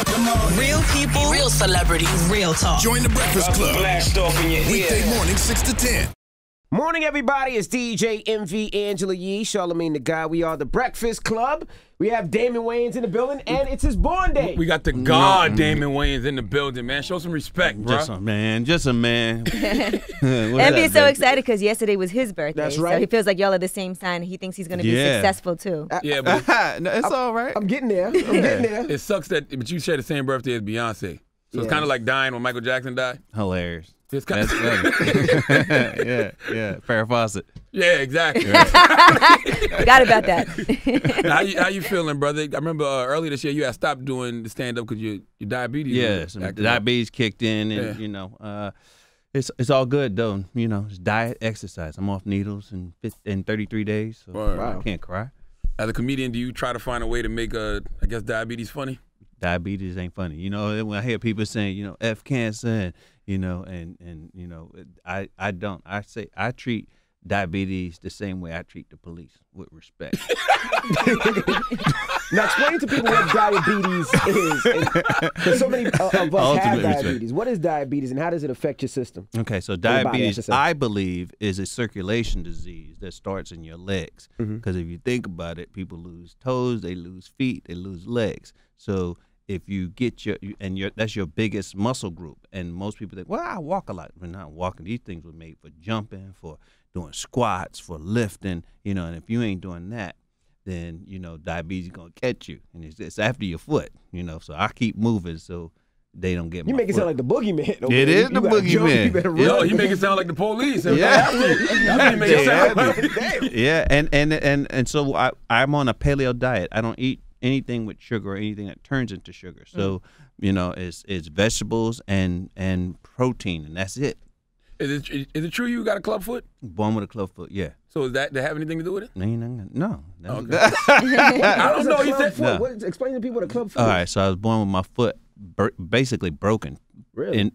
Real people, real celebrities, real talk. Join the Breakfast Club. Blast off in your Weekday morning, 6 to 10. Morning, everybody. It's DJ MV Angela Yee, Charlamagne the Guy. We are the Breakfast Club. We have Damon Wayans in the building, and it's his born day. We got the God Damon Wayans in the building, man. Show some respect, bro. Just a man. Envy is so excited because yesterday was his birthday. That's right. So he feels like y'all are the same sign. He thinks he's going to be successful, too. Yeah, but No, it's all right. I'm getting there. I'm getting there. it sucks but you share the same birthday as Beyonce. So it's kind of like dying when Michael Jackson died. Hilarious. It's kind That's funny. yeah. Farrah Fawcett. Yeah, exactly. Forgot about that. How you feeling, brother? I remember earlier this year you had stopped doing the stand-up because your diabetes. Yeah, some diabetes kicked in, and it's all good though. You know, it's diet, exercise. I'm off needles in 33 days, so Wow. I can't cry. As a comedian, do you try to find a way to make diabetes funny? Diabetes ain't funny. You know, when I hear people saying, F cancer, and I don't. I say I treat diabetes the same way I treat the police, with respect. Now, explain to people what diabetes is. Because so many of us have diabetes. What is diabetes, and how does it affect your system? Okay, so diabetes, I believe, is a circulation disease that starts in your legs. Because if you think about it, people lose toes, they lose feet, they lose legs. So if you get that's your biggest muscle group, and most people think, well, I walk a lot. We're not walking. These things were made for jumping, for doing squats, for lifting, and if you ain't doing that, then, diabetes is going to catch you. And it's after your foot, so I keep moving so they don't get my You make it foot. sound like the boogeyman. It is the boogeyman. Yo, you make it sound like the police. Yeah. Damn. And so I'm on a paleo diet. I don't eat anything with sugar or anything that turns into sugar. So, it's vegetables and protein, and that's it. Is it true you got a club foot? Born with a club foot, yeah. So does that have anything to do with it? No. Okay. I don't know. He said. No. Explain to people what a club foot All is. right, so I was born with my foot basically broken. Really?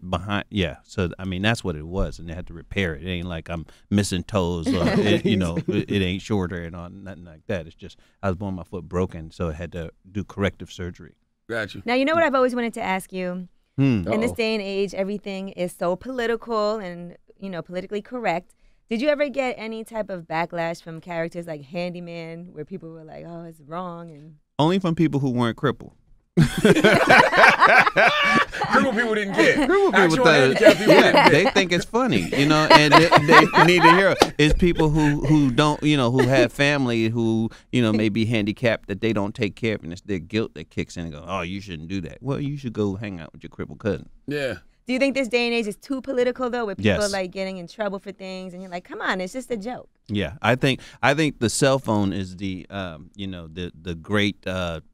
So I mean that's what it was, and they had to repair it. It ain't like I'm missing toes, or it ain't shorter and all, nothing like that. It's just I was born with my foot broken, so I had to do corrective surgery. Got you. Now, you know what I've always wanted to ask you? In this day and age, everything is so political and, politically correct. Did you ever get any type of backlash from characters like Handyman, where people were like, oh, it's wrong? And Only from people who weren't crippled. Crippled people didn't care. Crippled people they think it's funny, and they need to hear it. It's people who don't, who have family who, may be handicapped that they don't take care of, and it's their guilt that kicks in and go, oh, you shouldn't do that. Well, you should go hang out with your crippled cousin. Yeah. do you think this day and age is too political, though, where people Yes. are like getting in trouble for things, and you're like, come on, it's just a joke? Yeah, I think the cell phone is the the great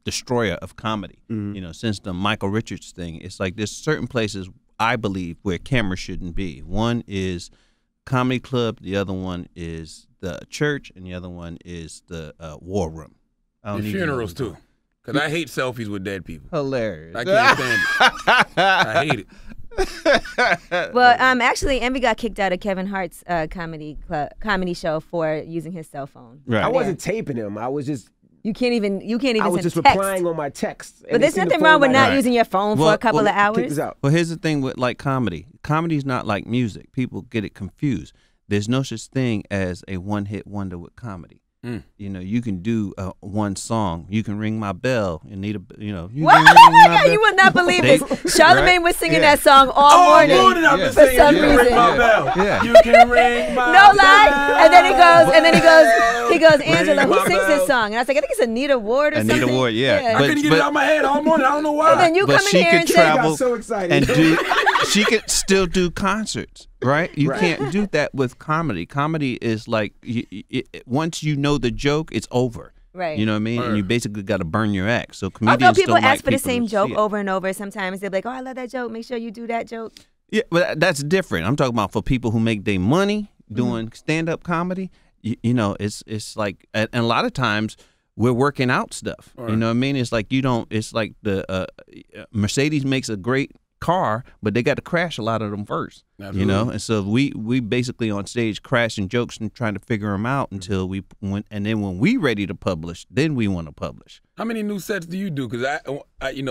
destroyer of comedy. Mm-hmm. Since the Michael Richards thing, it's like there's certain places I believe where cameras shouldn't be. One is comedy club, the other one is the church, and the other one is the war room. The funerals too, because I hate selfies with dead people. Hilarious. I can't stand it. I hate it. Well, actually, Envy got kicked out of Kevin Hart's comedy show for using his cell phone. Right. I wasn't taping him. I was just. You can't even. I was send just text. replying on my text. But there's nothing wrong with not using your phone for a couple of Kick hours. this out. Well, here's the thing with like comedy. Comedy's not like music. People get it confused. There's no such thing as a one-hit wonder with comedy. You can do one song. You can ring my bell and need a, What? You would not believe this. Charlamagne was singing that song all morning. I've been For singing, some you can ring reason. my bell. Yeah. You can ring my No bell. lie. And then he goes, Angela, Ring who my sings this bell. song? And I was like, I think it's Anita Ward or something. Anita Ward, yeah. I couldn't get it out of my head all morning. I don't know why. And then you But come in she here could and say, travel got so excited. and she could still do concerts, right? You can't do that with comedy. Comedy is like once you know the joke, it's over. Right. You know what I mean? And you basically got to burn your act. So Although comedians people don't like ask for the people same to joke see it. over and over, sometimes they're like, oh, I love that joke. Make sure you do that joke. Yeah, but that's different. I'm talking about for people who make their money doing stand-up comedy. It's like, and a lot of times we're working out stuff. You know what I mean? It's like it's like the Mercedes makes a great car, but they got to crash a lot of them first. Absolutely. You know, and so we basically on stage crashing jokes and trying to figure them out until we went, and then when we ready to publish, then we want to publish. How many new sets do you do? Because I ain't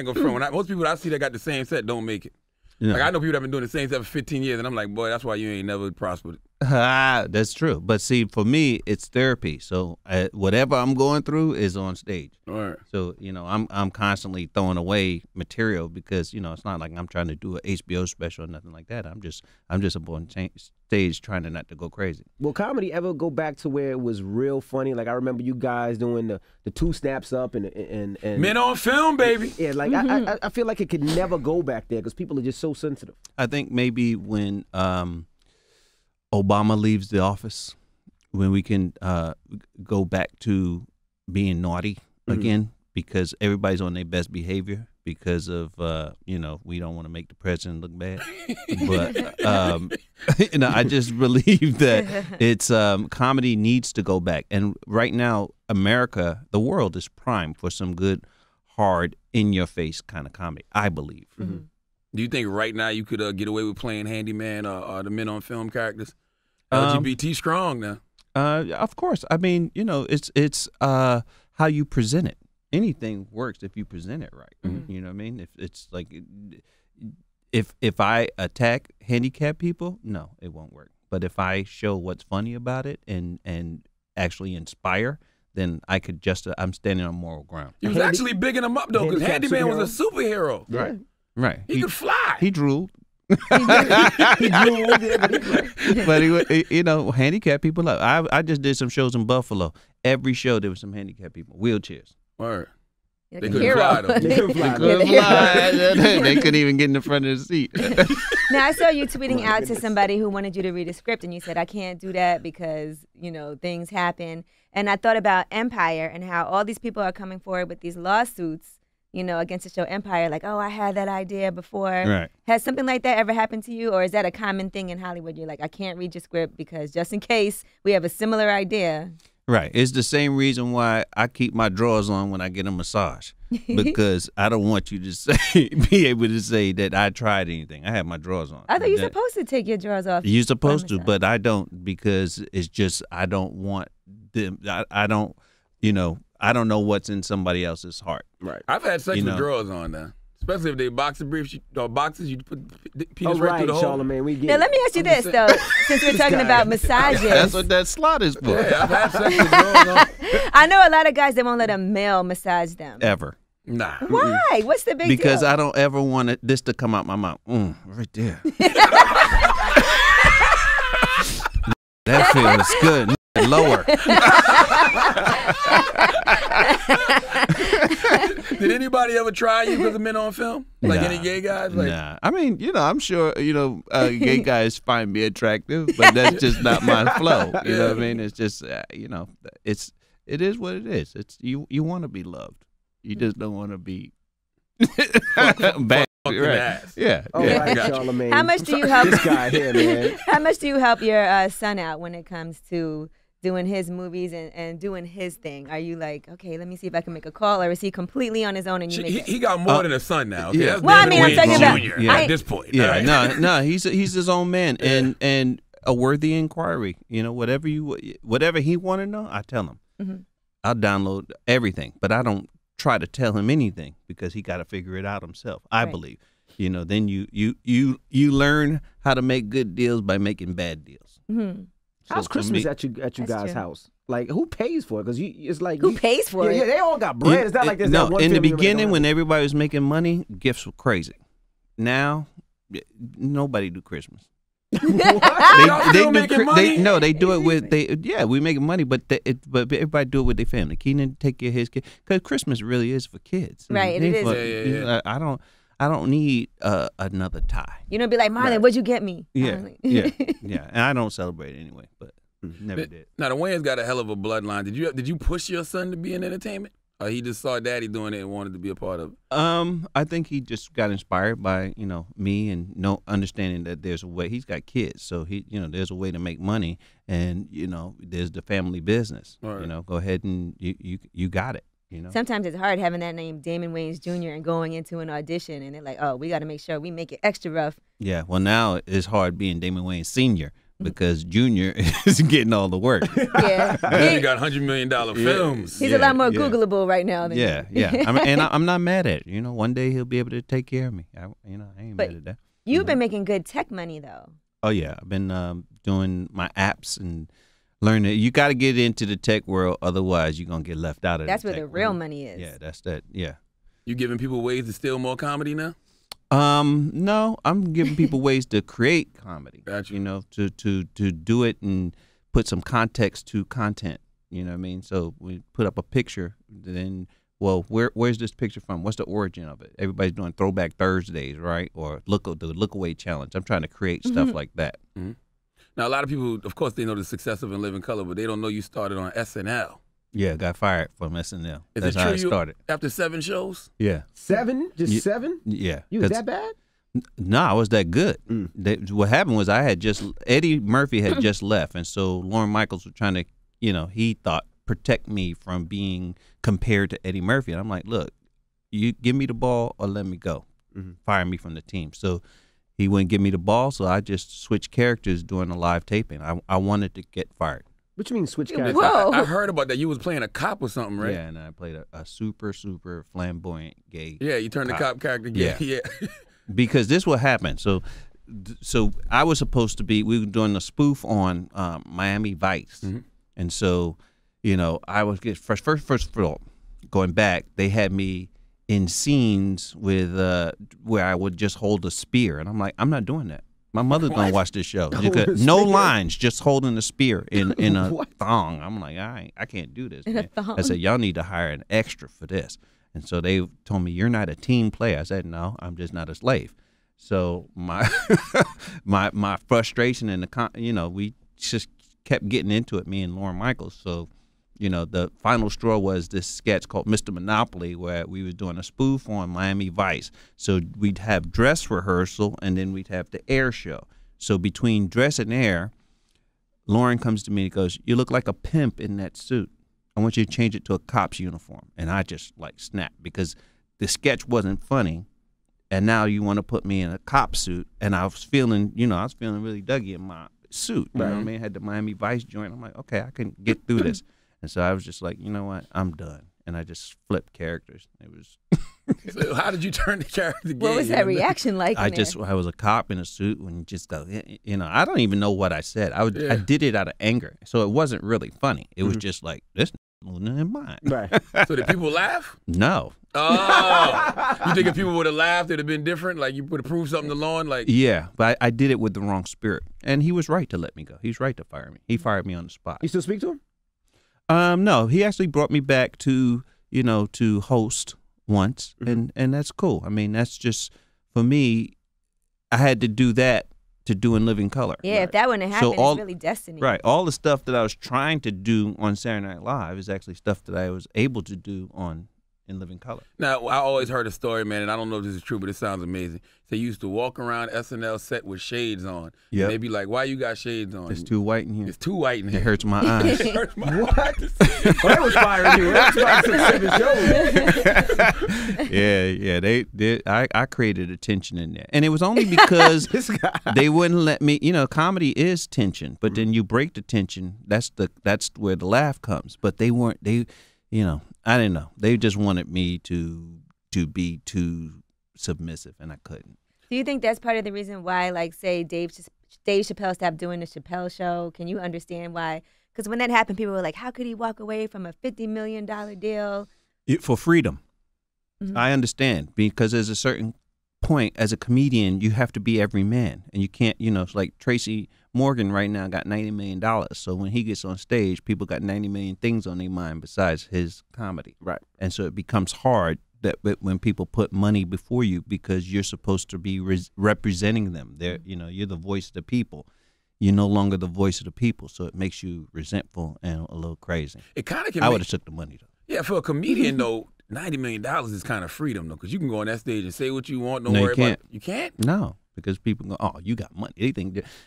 gonna front. Most people I see that got the same set don't make it. Yeah. Like I know people that have been doing the same set for 15 years, and I'm like, boy, that's why you ain't never prospered. That's true. But see, for me, it's therapy. So whatever I'm going through is on stage. All right. So I'm constantly throwing away material because it's not like I'm trying to do an HBO special or nothing like that. I'm just up on stage trying to not to go crazy. Will comedy ever go back to where it was real funny? Like I remember you guys doing the 2 snaps up and Men on film, baby. Yeah, like I feel like it could never go back there because people are just so sensitive. I think maybe when Obama leaves the office, when we can go back to being naughty again, because everybody's on their best behavior because of we don't want to make the president look bad. But I just believe that it's comedy needs to go back. And right now, America, the world is primed for some good, hard, in your face kind of comedy, I believe. Mm-hmm. Do you think right now you could get away with playing handyman or the men on film characters? LGBT strong now. Of course. I mean, it's how you present it. Anything works if you present it right. Mm-hmm. You know what I mean? If it's like, if I attack handicapped people, no, it won't work. But if I show what's funny about it and actually inspire, then I could I'm standing on moral ground. You was actually bigging him up though, because handyman was a superhero. Right. Right. He could fly. He drooled. He drooled. But handicapped people up. I just did some shows in Buffalo. Every show there was some handicapped people, wheelchairs. Word. Like They a couldn't hero. fly though. They couldn't fly. They couldn't even get in the front of the seat. Now I saw you tweeting out to somebody who wanted you to read a script, and you said, "I can't do that because things happen." And I thought about Empire and how all these people are coming forward with these lawsuits, against the show Empire, like, oh, I had that idea before. Right. Has something like that ever happened to you, or is that a common thing in Hollywood? You're like, I can't read your script because just in case we have a similar idea. Right. It's the same reason why I keep my drawers on when I get a massage, because I don't want you to be able to say that I tried anything. I have my drawers on. I thought you're supposed to take your drawers off. You're supposed to, but I don't, because it's just I don't want them. I don't know what's in somebody else's heart. Right. I've had sex with drawers on now. Especially if they boxer briefs or boxes, you put the penis right through the hole. Charlamagne, we get Now, let me ask you this, though, since we're talking about massages. That's what that slot is for. Yeah, I've had sex with drawers on. I know a lot of guys, they won't let a male massage them. Ever. Nah. Why? What's the big deal? Because I don't ever want this to come out my mouth. Right there. That feels good. Lower. Did anybody ever try you because of men on film? Like Nah. any gay guys? Like, Nah. I mean, I'm sure, gay guys find me attractive, but that's just not my flow. You know what I mean? It's just, it is what it is. It's you want to be loved. You just don't want to be bad. fucking Right. ass. Yeah. All yeah. right, Gotcha. Charlamagne. How much do you help? This guy here, man. How much do you help your son out when it comes to doing his movies and doing his thing? Are you like, okay, let me see if I can make a call, or is he completely on his own and you make it? He got more than a son now. Okay? yeah. That's Well, I Damon mean, I'm Wayans talking about- Jr. Yeah. at this point. Yeah, All right? no, he's his own man, and a worthy inquiry. Whatever he want to know, I tell him. Mm-hmm. I'll download everything, but I don't try to tell him anything because he got to figure it out himself. I Right. believe. Then you learn how to make good deals by making bad deals. Mm-hmm. How's for Christmas me- at you That's guys' true. house? Like, who pays for it? Because it's like Who pays for yeah, it? Yeah, they all got bread. It's not like there's no. that one In the family member that beginning, don't when have everybody was making money, gifts were crazy. Now, nobody do Christmas. Y'all still making money? They do it with we making money, but everybody do it with their family. Keenan take care of his kid because Christmas really is for kids. Right, it ain't is. for- Yeah. I don't need another tie. You know, be like, Marlon, Right. what'd you get me? Yeah, Marlon. yeah. And I don't celebrate anyway, but never did. Now the Wayans got a hell of a bloodline. Did you push your son to be in entertainment, or he just saw daddy doing it and wanted to be a part of it? I think he just got inspired by me and understanding that there's a way. He's got kids, so there's a way to make money, and there's the family business. Right. Go ahead and you got it. You know. Sometimes it's hard having that name Damon Wayans Jr. and going into an audition and they're like, oh, we got to make sure we make it extra rough. Yeah. Well, now it's hard being Damon Wayans Sr. because Jr. is getting all the work. Yeah. You got $100 million films. He's a lot more Googleable right now than Yeah. I'm not mad at it. You know, one day he'll be able to take care of me. I ain't mad at that. You've been making good tech money, though. Oh, yeah. I've been doing my apps and learning. You got to get into the tech world. Otherwise, you're going to get left out of That's the where tech the real world. money is. Yeah, that's that. Yeah. You giving people ways to steal more comedy now? No, I'm giving people ways to create comedy. Gotcha. You know, to do it and put some context to content. You know what I mean? So we put up a picture, then, well, where's this picture from? What's the origin of it? Everybody's doing Throwback Thursdays, right? Or the look away challenge. I'm trying to create stuff like that. Mm-hmm. Now, a lot of people, of course, they know the success of In Living Color, but they don't know you started on SNL. Yeah, got fired from SNL. Is That's it how true it started. After 7 shows? Yeah. 7? Just 7? Yeah. You was that bad? No, I was that good. What happened was Eddie Murphy had just left, and so Lorne Michaels was trying to, he thought, protect me from being compared to Eddie Murphy. And I'm like, look, you give me the ball or let me go. Fire me from the team. So he wouldn't give me the ball, so I just switched characters during the live taping. I wanted to get fired. What you mean switch characters? Whoa. I heard about that. You was playing a cop or something, right? Yeah, and I played a super, super flamboyant gay. Yeah, you turned the cop character gay. Yeah. Because this what happened. So I was supposed to be. We were doing a spoof on Miami Vice, and so I was first of all, going back. They had me in scenes with where I would just hold a spear, and I'm like, I'm not doing that. My mother's gonna watch this show. No lines, just holding a spear in a thong. I'm like, I can't do this. Man. I said, y'all need to hire an extra for this. And so they told me, you're not a team player. I said, no, I'm just not a slave. So my my frustration and we just kept getting into it, me and Lorne Michaels. So, the final straw was this sketch called Mr. Monopoly, where we was doing a spoof on Miami Vice. So we'd have dress rehearsal, and then we'd have the air show. So between dress and air, Lorne comes to me and goes, you look like a pimp in that suit. I want you to change it to a cop's uniform. And I just snapped because the sketch wasn't funny. And now you want to put me in a cop suit. And I was feeling, really Dougie in my suit. You know what I mean? I had the Miami Vice joint. I'm like, okay, I can get through this. And so I was just like, you know what? I'm done. And I just flipped characters. It was. So how did you turn the character gay? What was that reaction like? I was a cop in a suit when you just go, I don't even know what I said. I did it out of anger. So it wasn't really funny. It was just like, this losing in mind. Right. So did people laugh? No. Oh. You think if people would have laughed, it'd have been different? Like you would have proved something to Lorne? Yeah, but I did it with the wrong spirit. And he was right to let me go. He's right to fire me. He fired me on the spot. You still speak to him? No, he actually brought me back to host once, and that's cool. I mean, that's just, for me, I had to do that to do In Living Color. Yeah, if that wouldn't have happened, it's really destiny. Right, all the stuff that I was trying to do on Saturday Night Live is actually stuff that I was able to do on In Living Color. Now, I always heard a story, man, and I don't know if this is true, but it sounds amazing. So you used to walk around SNL set with shades on. Yeah. They'd be like, why you got shades on? It's too white in here. It's too white in here. It hurts my eyes. It hurts my What? That was firing you. That's about 6-7 shows. Yeah. They did. I created a tension in there, and it was only because they wouldn't let me. Comedy is tension, but then you break the tension. That's where the laugh comes. But they weren't. I didn't know. They just wanted me to be too submissive, and I couldn't. Do you think that's part of the reason why, like, say, Dave Chappelle stopped doing the Chappelle Show? Can you understand why? Because when that happened, people were like, how could he walk away from a $50 million deal? For freedom. I understand, because there's a certain point as a comedian, you have to be every man, and you can't, it's like Tracy Morgan right now got $90 million. So when he gets on stage, people got 90 million things on their mind besides his comedy. Right. And so it becomes hard that when people put money before you, because you're supposed to be representing them. You're the voice of the people. You're no longer the voice of the people, so it makes you resentful and a little crazy. It kind of can. I would have took the money though. Yeah, for a comedian though, $90 million is kind of freedom though, because you can go on that stage and say what you want. Don't worry about it. You can't. No, because people go, oh, you got money.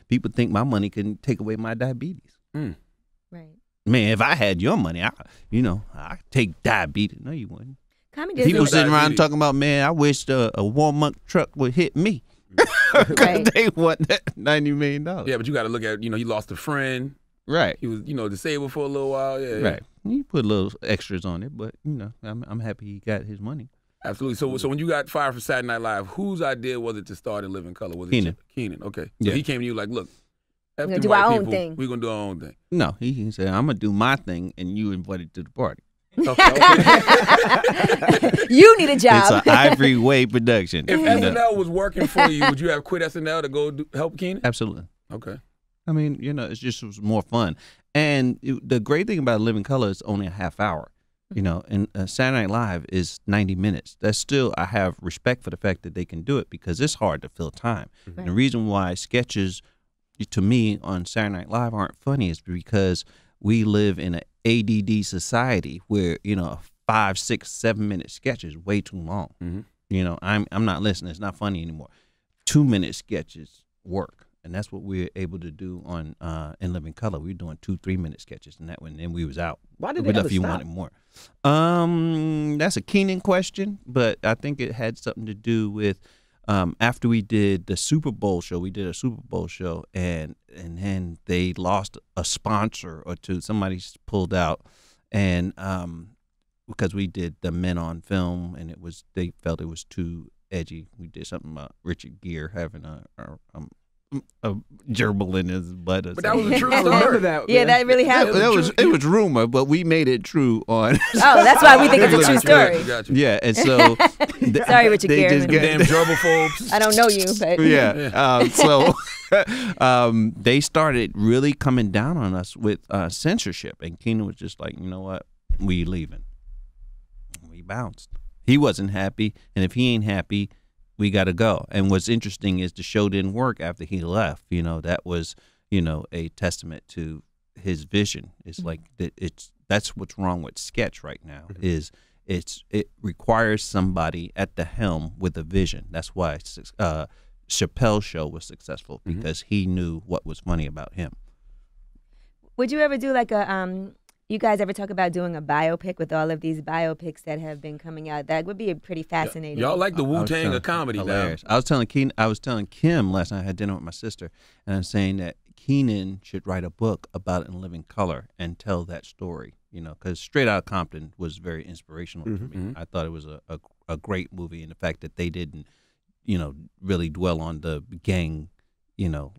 People think my money can take away my diabetes. Right. Man, if I had your money, I take diabetes. No, you wouldn't. People sitting around talking about, man, I wish a Walmart truck would hit me. Right. They want that $90 million. Yeah, but you got to look at, he lost a friend. Right. He was, disabled for a little while. Yeah. Right. You put little extras on it, but, I'm happy he got his money. Absolutely. So when you got fired from Saturday Night Live, whose idea was it to start In Living Color? Was it Keenan. Keenan, okay. So Yeah. he came to you like, look, We're going to do our own thing. We're going to do our own thing. No, he said, I'm going to do my thing, and you invited to the party. Okay. You need a job. It's an Ivory Way production. If SNL was working for you, would you have quit SNL to go help Keenan? Absolutely. Okay. I mean, it was more fun. And the great thing about Living Color is only a half hour. And Saturday Night Live is 90 minutes. That's still, I have respect for the fact that they can do it because it's hard to fill time. Right. And the reason why sketches, to me, on Saturday Night Live aren't funny is because we live in an ADD society where, 5, 6, 7-minute sketch is way too long. Mm-hmm. I'm not listening. It's not funny anymore. 2-minute sketches work. And that's what we were able to do on In Living Color. We were doing 2, 3-minute sketches, and then we was out. Why did they ever you stop? wanted more? That's a Keenan question, but I think it had something to do with after we did the Super Bowl show. We did a Super Bowl show, and then they lost a sponsor or two. Somebody pulled out, and because we did the Men on Film, and they felt it was too edgy. We did something about Richard Gere having a gerbil in his butt. But that was a true I story. remember that. Yeah, that really happened. It was rumor, but we made it true on. Oh, that's why we think it's a true story. Gotcha. Yeah, and so Sorry, Richard they Gere. just Damn gerbophobes. I don't know you, but yeah. So they started really coming down on us with censorship, and Keenan was just like, you know what, we leaving. We bounced. He wasn't happy, and if he ain't happy, we got to go. And what's interesting is the show didn't work after he left. That was, a testament to his vision. It's like that's what's wrong with sketch right now. Is it requires somebody at the helm with a vision. That's why Chappelle's show was successful because he knew what was funny about him. would you ever do like a you guys ever talk about doing a biopic with all of these biopics that have been coming out? That would be pretty fascinating. Y'all like the Wu-Tang of comedy now. I was telling Kim last night. I had dinner with my sister, and I'm saying that Keenan should write a book about In Living Color and tell that story. Because Straight Outta Compton was very inspirational for me. I thought it was a great movie, and the fact that they didn't, really dwell on the gang,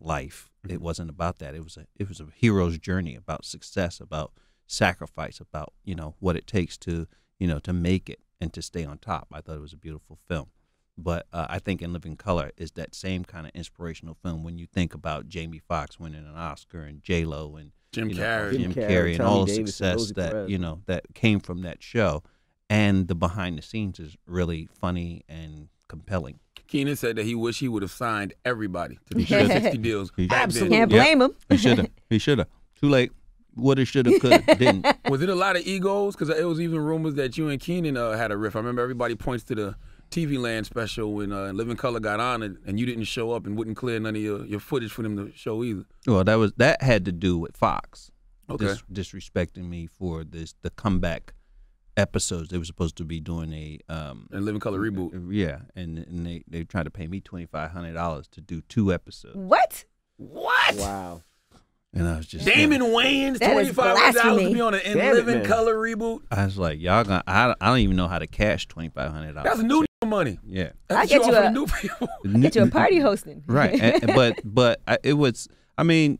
life. It wasn't about that. It was a hero's journey about success, about sacrifice, about what it takes to to make it and to stay on top. I thought it was a beautiful film, but I think In Living Color is that same kind of inspirational film when you think about Jamie Foxx winning an Oscar and J-Lo and Jim Carrey and all the success that that came from that show, and the behind the scenes is really funny and compelling. Keenan said that he wished he would have signed everybody to the 60 deals. Absolutely. Can't blame him. He should have. Too late. Woulda, shoulda, coulda, didn't. Was it a lot of egos? Because it was even rumors that you and Keenan had a riff. I remember everybody points to the TV Land special when Living Color got on and you didn't show up and wouldn't clear none of your footage for them to show either. Well, that had to do with Fox. Okay. Disrespecting me for the comeback episodes. They were supposed to be doing a Living Color reboot. Yeah, and they tried to pay me $2,500 to do 2 episodes. What? Wow. And I was just Damon Wayans, That is $2,500 to blasphemy. be on an In Damn it, Living man. Color reboot. I was like, y'all gonna. I don't even know how to cash $2,500. That's new money. Yeah. That's I what get you you offer a- new people. Get you a party hosting. Right, but it was. I mean,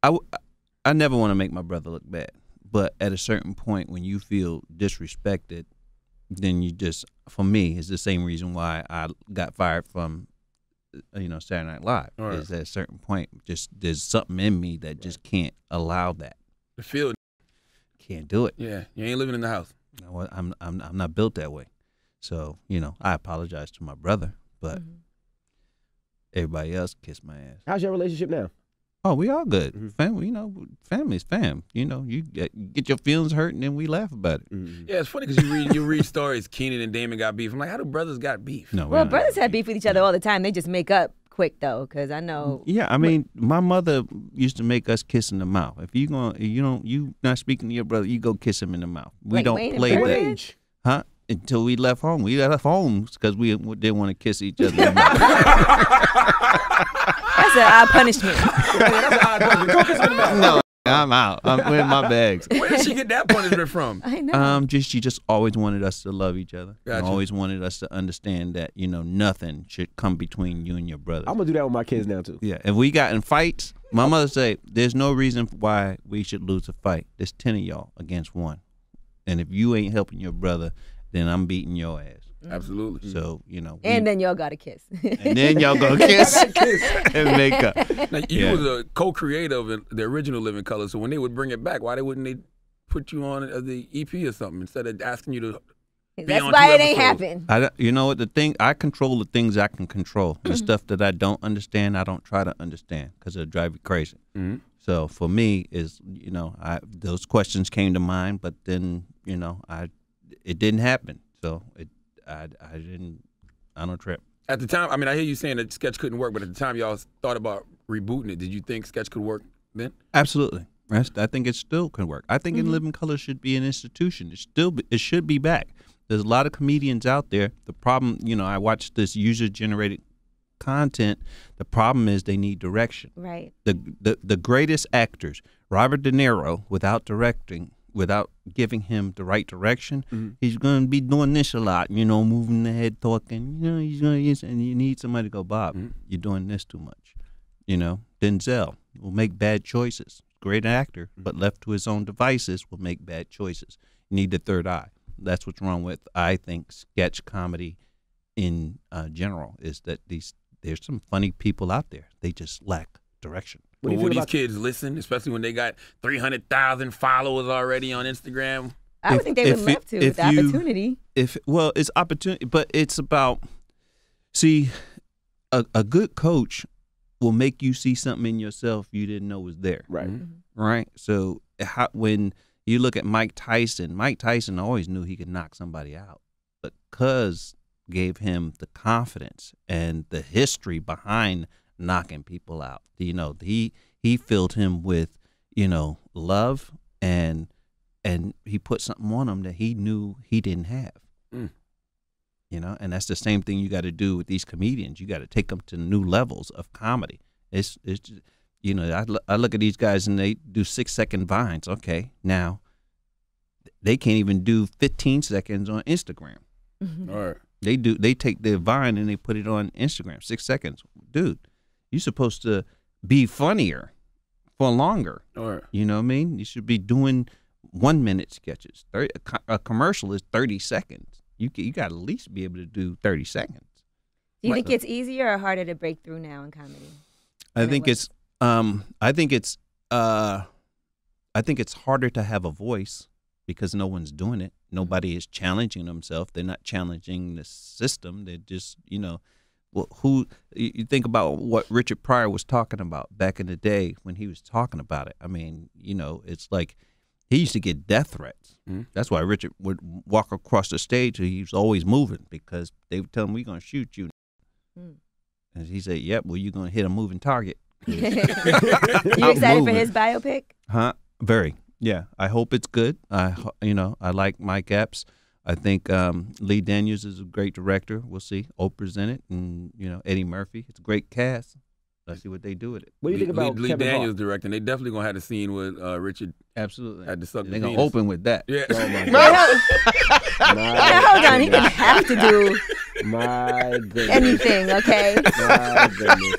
I never want to make my brother look bad, but at a certain point when you feel disrespected, then you just. For me, it's the same reason why I got fired from, Saturday Night Live. All right. Is at a certain point, just there's something in me that just can't allow that. The field. Can't do it. Yeah, you ain't living in the house. You know what? I'm not built that way. So I apologize to my brother, but everybody else kiss my ass. How's your relationship now? Oh, we all good. Family, family's fam. You get your feelings hurt, and then we laugh about it. Yeah, it's funny because you read stories. Keenan and Damon got beef. I'm like, how do brothers got beef? No, we Well, don't brothers have have beef with each other all the time. They just make up quick though, because I know. Yeah, I mean, my mother used to make us kiss in the mouth. If you not speaking to your brother, you go kiss him in the mouth. We Like don't Wayne and play What that, age? huh? Until we left home. We left home because we didn't want to kiss each other in the mouth. That's an odd punishment. No, I'm out. I'm in my bags. Where did she get that punishment from? I know. She just always wanted us to love each other. And Gotcha. always wanted us to understand that nothing should come between you and your brother. I'm gonna do that with my kids now too. Yeah, if we got in fights, my mother say there's no reason why we should lose a fight. There's 10 of y'all against one, and if you ain't helping your brother, then I'm beating your ass. Absolutely. So And then y'all got to kiss. and then y'all go kiss and make up. Now, you was a co-creator of the original Living Color, so when they would bring it back, why wouldn't they put you on the EP or something instead of asking you to be That's on why 2 it ain't episodes? happen. You know what, I control the things I can control. The stuff that I don't understand, I don't try to understand because it'll drive you crazy. Mm-hmm. So for me, is those questions came to mind, but then it didn't happen. So I don't trip. At the time, I mean, I hear you saying that sketch couldn't work, but at the time y'all thought about rebooting it. Did you think sketch could work then? Absolutely. I think it still can work. I think In Living Color should be an institution. It should be back. There's a lot of comedians out there. The problem, I watch this user-generated content. The problem is they need direction. Right. The greatest actors, Robert De Niro, without giving him the right direction, he's going to be doing this a lot, moving the head, talking, and you need somebody to go, Bob, you're doing this too much. Denzel will make bad choices. Great actor, but left to his own devices will make bad choices. You need the third eye. That's what's wrong with, I think, sketch comedy in general, is that there's some funny people out there. They just lack direction. But will these kids listen, especially when they got 300,000 followers already on Instagram? I would think they would love to with the opportunity. It's opportunity, but it's about, a good coach will make you see something in yourself you didn't know was there. Right. Right? So when you look at Mike Tyson always knew he could knock somebody out, but Cuz gave him the confidence and the history behind knocking people out. He filled him with, love, and he put something on him that he knew he didn't have. And that's the same thing you got to do with these comedians. You got to take them to new levels of comedy. It's just, I look at these guys and they do 6-second vines. Okay, now they can't even do 15 seconds on Instagram. All right. They take their vine and they put it on Instagram. 6 seconds. Dude, you're supposed to be funnier for longer. All right. You know what I mean? You should be doing 1-minute sketches. A commercial is 30 seconds. You got to at least be able to do 30 seconds. Do you think it's easier or harder to break through now in comedy? I think it's harder to have a voice because no one's doing it. Nobody is challenging themselves. They're not challenging the system. They're just, you think about what Richard Pryor was talking about back in the day when he was talking about it. I mean, it's like he used to get death threats. That's why Richard would walk across the stage. He was always moving because they would tell him, "We're going to shoot you." And he said, "Yep, well, you're going to hit a moving target." You excited for his biopic? Huh? Very. Yeah. I hope it's good. I like Mike Epps. I think Lee Daniels is a great director. We'll see. Oprah's in it, and Eddie Murphy. It's a great cast. Let's see what they do with it. What do you think about Lee Kevin Daniels Hart? directing? They definitely gonna have the scene with Richard. Absolutely. Had to suck They're the gonna penis. open with that. Yeah. Oh my God. Now, hold on. He didn't have to do My goodness. anything, okay? My goodness.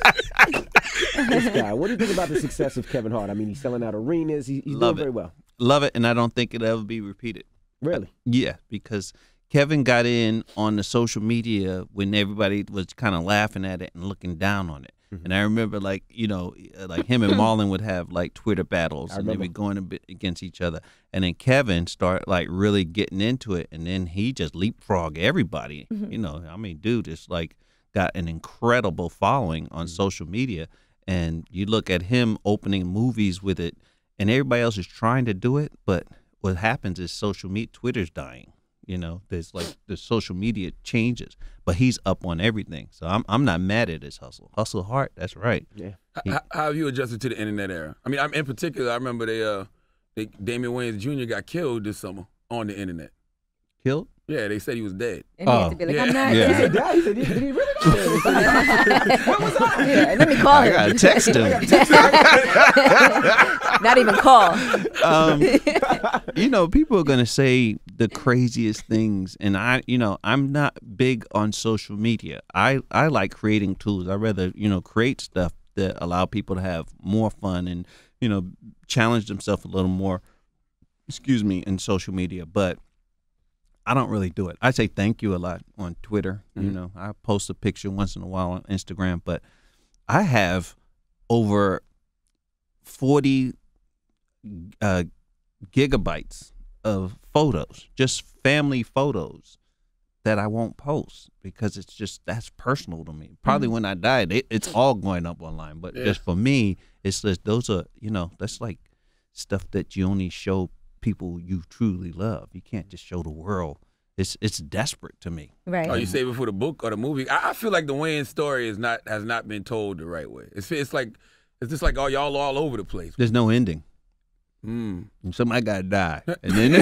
This guy. What do you think about the success of Kevin Hart? I mean, he's selling out arenas. He's doing very well. Love it, and I don't think it'll ever be repeated. Really? Yeah, because Kevin got in on the social media when everybody was kind of laughing at it and looking down on it. And I remember, like him and Marlon would have like Twitter battles, and they'd be going a bit against each other. And then Kevin started like really getting into it, and then he just leapfrogged everybody. I mean, dude, it's like got an incredible following on social media. And you look at him opening movies with it, and everybody else is trying to do it, but what happens is social media, Twitter's dying. You know, there's like the social media changes, but he's up on everything. So I'm not mad at his hustle. Hustle hard, that's right. Yeah. How have you adjusted to the internet era? I mean, in particular, I remember Damon Wayans Jr. got killed this summer on the internet. Killed? Yeah, they said he was dead. And he had to be like, I'm not. Yeah. He said, Dad, he said, did he really die? What was up? Yeah, let me call I him. gotta text him. Not even call. You know, people are gonna say the craziest things, and I'm not big on social media. I like creating tools. I rather create stuff that allow people to have more fun and challenge themselves a little more. Excuse me, in social media, but I don't really do it. I say thank you a lot on Twitter. Mm-hmm. I post a picture once in a while on Instagram, but I have over 40 gigabytes of photos, just family photos that I won't post because that's personal to me. Probably when I die, it's all going up online, but just for me, it's just those are that's like stuff that you only show people you truly love. You can't just show the world. It's desperate to me. Right. Oh, you save it for the book or the movie? I feel like the Wayans story has not been told the right way. It's just like y'all all over the place. There's no ending. Somebody gotta die, and then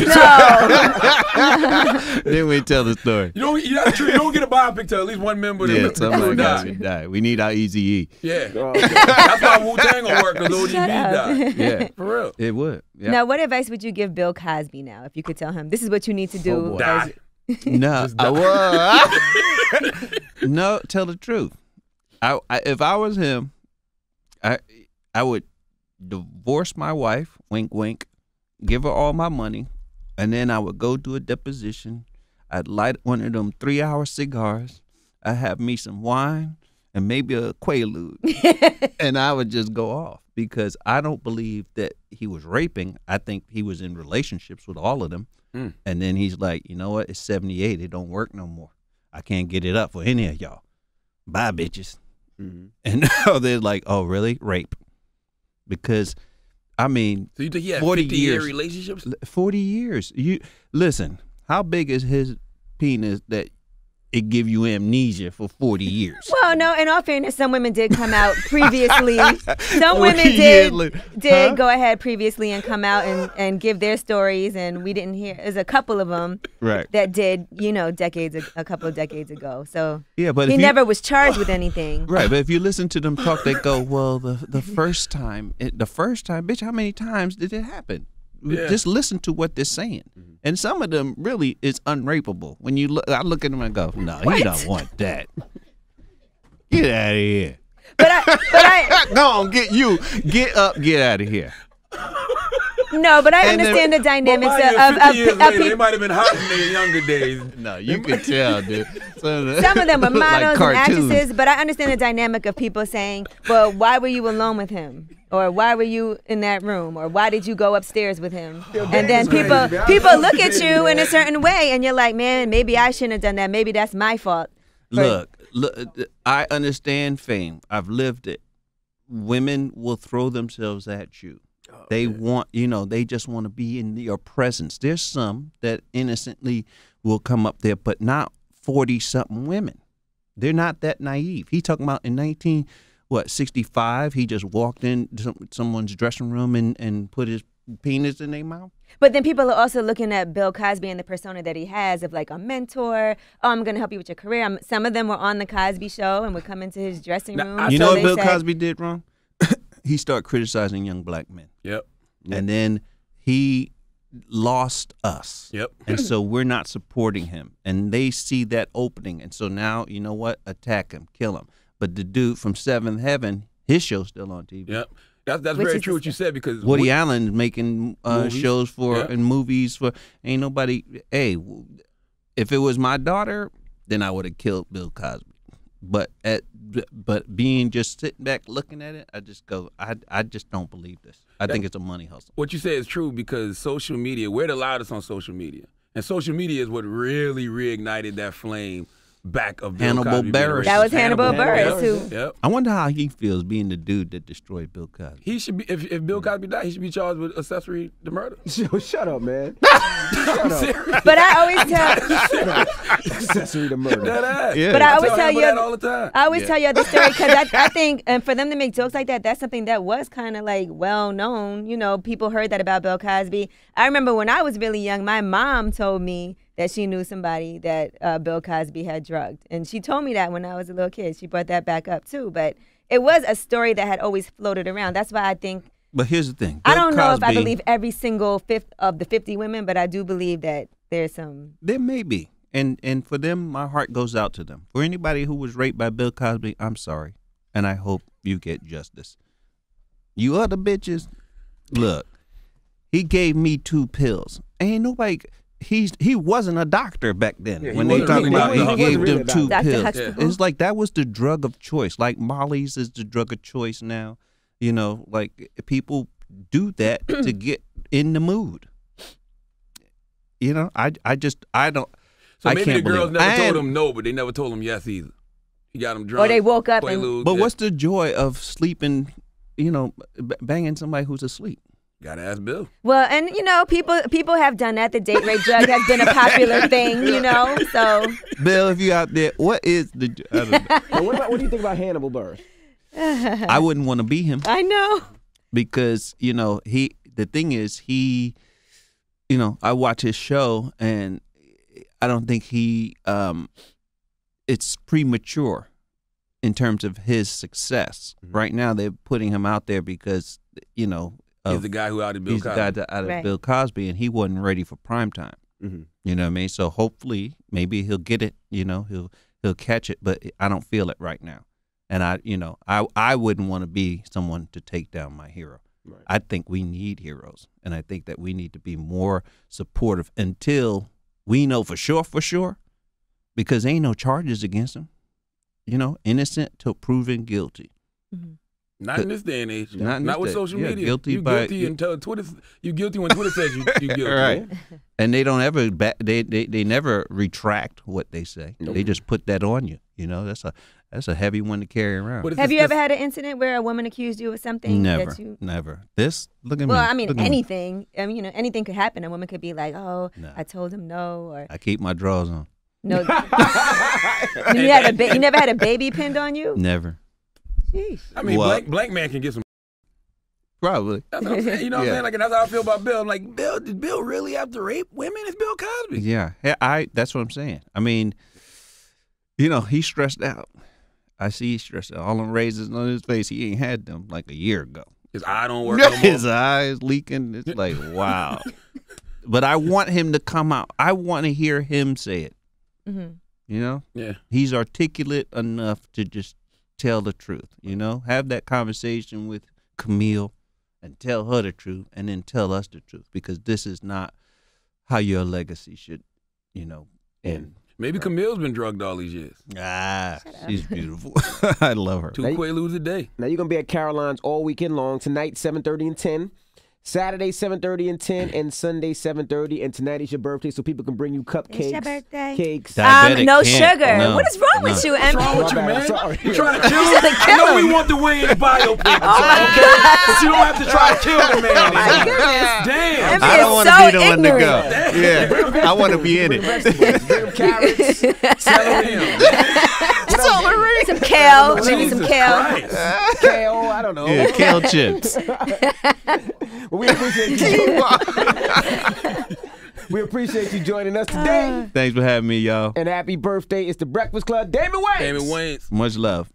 then we tell the story. You don't get a biopic till at least one member of the somebody die. gotta die. We need our Eazy-E. Yeah, that's why Wu-Tang gonna work because ODB died. Yeah, for real. It would. Yeah. Now, what advice would you give Bill Cosby now if you could tell him this is what you need to do? Die. No, no. Tell the truth. If I was him, I would divorce my wife. Wink, wink. Give her all my money, and then I would go do a deposition. I'd light one of them 3-hour cigars. I'd have me some wine and maybe a Quaalude, and I would just go off because I don't believe that he was raping. I think he was in relationships with all of them. And then he's like, you know what? It's 78. It don't work no more. I can't get it up for any of y'all. Bye, bitches. And now they're like, oh, really? Rape. Because, I mean, so you think he had 40 50-year years, relationships? 40 years. You listen, how big is his penis that it give you amnesia for 40 years? Well, no, in all fairness, some women did come out previously. Some women did go ahead previously and come out and give their stories, and we didn't hear. There's a couple of them that did, a couple of decades ago. So yeah, but he never was charged with anything. Right, but if you listen to them talk, they go, well, the first time, bitch, how many times did it happen? Yeah. Just listen to what they're saying. And some of them really is unrapeable. When I look at them and go, no, you don't want that. Get out of here. But I go on, get up, get out of here. No, but I understand the dynamics of they might have been hot in their younger days. No, you can tell, dude. Some of them were models and actresses, but I understand the dynamic of people saying, well, why were you alone with him? Or why were you in that room? Or why did you go upstairs with him? And then people look at you in a certain way, and you're like, man, maybe I shouldn't have done that. Maybe that's my fault. Look, I understand fame. I've lived it. Women will throw themselves at you. They want, they just want to be in your presence. There's some that innocently will come up there, but not 40-something women. They're not that naive. He talking about in 1965, he just walked in someone's dressing room and put his penis in their mouth. But then people are also looking at Bill Cosby and the persona that he has of like a mentor. Oh, I'm going to help you with your career. Some of them were on the Cosby Show and would come into his dressing room. You know what Bill Cosby did wrong? He started criticizing young black men. Yep. And then he lost us. Yep. And so we're not supporting him. And they see that opening. And so now, you know what? Attack him, kill him. But the dude from Seventh Heaven, his show's still on TV. Yep. That's very true what you said, because Woody Allen making shows and movies for ain't nobody. Hey, if it was my daughter, then I would have killed Bill Cosby. But being just sitting back looking at it, I just go, I just don't believe this. I think it's a money hustle. What you say is true, because social media, we're the loudest on social media. And social media is what really reignited that flame back of Bill Hannibal Cosby being a Buress. racist. That was Hannibal Buress, who- Yep. I wonder how he feels being the dude that destroyed Bill Cosby. He should be, if Bill Cosby died, he should be charged with accessory to murder. Shut up, man. Shut up. But I always tell, Accessory to murder. Yeah. but I always tell Hannibal you that all the time. I always tell you this story because I think, and for them to make jokes like that, that's something that was kind of like well known. You know, people heard that about Bill Cosby. I remember when I was really young, my mom told me that she knew somebody that Bill Cosby had drugged, and she told me that when I was a little kid. She brought that back up too, but it was a story that had always floated around. That's why I think. But here's the thing. I don't know if I Cosby- believe every single fifth of the 50 women, but I do believe that there's some. There may be. And for them, my heart goes out to them. For anybody who was raped by Bill Cosby, I'm sorry. And I hope you get justice. You other bitches, look, he gave me 2 pills. Ain't nobody, he wasn't a doctor back then. Yeah, when he they talk wasn't about really- he he gave wasn't them really 2 Dr. pills. Huxtable. It's like that was the drug of choice. Like Molly's is the drug of choice now. You know, like people do that to get in the mood. You know, I don't. So I maybe can't the girls believe it. never told And- him no, but they never told him yes either. He got him drunk. Or they woke up and. Quaaludes, But yeah. what's the joy of sleeping, you know, banging somebody who's asleep? Gotta ask Bill. Well, and you know, people have done that. The date rape drug has been a popular thing, you know. So Bill, if you out there, what is the? I don't know. Well, what do you think about Hannibal Buress? I wouldn't want to be him I know. because you know the thing is he, you know, I watch his show and I don't think he it's premature in terms of his success. Right now they're putting him out there because you know He's the guy who outed Bill he's Cosby. the guy that out of Right. Bill Cosby, and he wasn't ready for prime time. Mm-hmm. You know what I mean? So hopefully, maybe he'll get it. You know, he'll catch it, but I don't feel it right now. And I wouldn't want to be someone to take down my hero. Right. I think we need heroes, and I think that we need to be more supportive until we know for sure, because ain't no charges against him. You know, innocent till proven guilty. Mm-hmm. Not in this day and age. Not in Not this with day. social Yeah, media. guilty you by- guilty until Twitter. You guilty when Twitter says you guilty. Right. And they don't ever they never retract what they say. Nope. They just put that on you. You know, that's a heavy one to carry around. But it's Have just- you ever had an incident where a woman accused you of something Never, that you? never. This look at me. Well, I mean, Look at me. anything. I mean, you know, anything could happen. A woman could be like, "Oh, No. I told him no," or I keep my drawers on. no. you never had a baby pinned on you? Never. Sheesh. I mean, What? blank man can get some. Probably. That's what I'm saying. You know what Yeah. I'm saying? Like, and that's how I feel about Bill. I'm like, Bill, did Bill really have to rape women? It's Bill Cosby. Yeah. That's what I'm saying. I mean, you know, he's stressed out. I see he's stressed out. All them raises on his face, he ain't had them like a year ago. His eye don't work no more. His eyes leaking. It's like, wow. But I want him to come out. I want to hear him say it. Mm-hmm. You know? Yeah. He's articulate enough to just tell the truth, you know? Have that conversation with Camille and tell her the truth and then tell us the truth, because this is not how your legacy should, you know, end. Maybe Camille's been drugged all these years. She's beautiful. I love her. 2 Now you- Quaaludes a day. Now you're gonna be at Caroline's all weekend long. Tonight, 7:30 and 10. Saturday, 7:30 and 10, and Sunday, 7:30. And tonight is your birthday, so people can bring you cupcakes, It's your birthday. cakes. Diabetic No can't. sugar. No. What is wrong with you, What's wrong Emmy? with you, My bad, man? sorry. You trying to kill him? shoulda I killed know him. we want the Wayans biopic, my okay? But you don't have to try to kill the man. Oh, my goodness. Damn. Emmy I don't is want to so be the one to go. ignorant. Yeah, I want to be in it. Bring them carrots, Celery. Some kale. Maybe some Jesus kale. Christ. kale. I don't know. Yeah, kale chips. Well, we appreciate you. We appreciate you joining us today. Thanks for having me, y'all. And happy birthday! It's the Breakfast Club. Damon Wayans. Damon Wayans. Much love.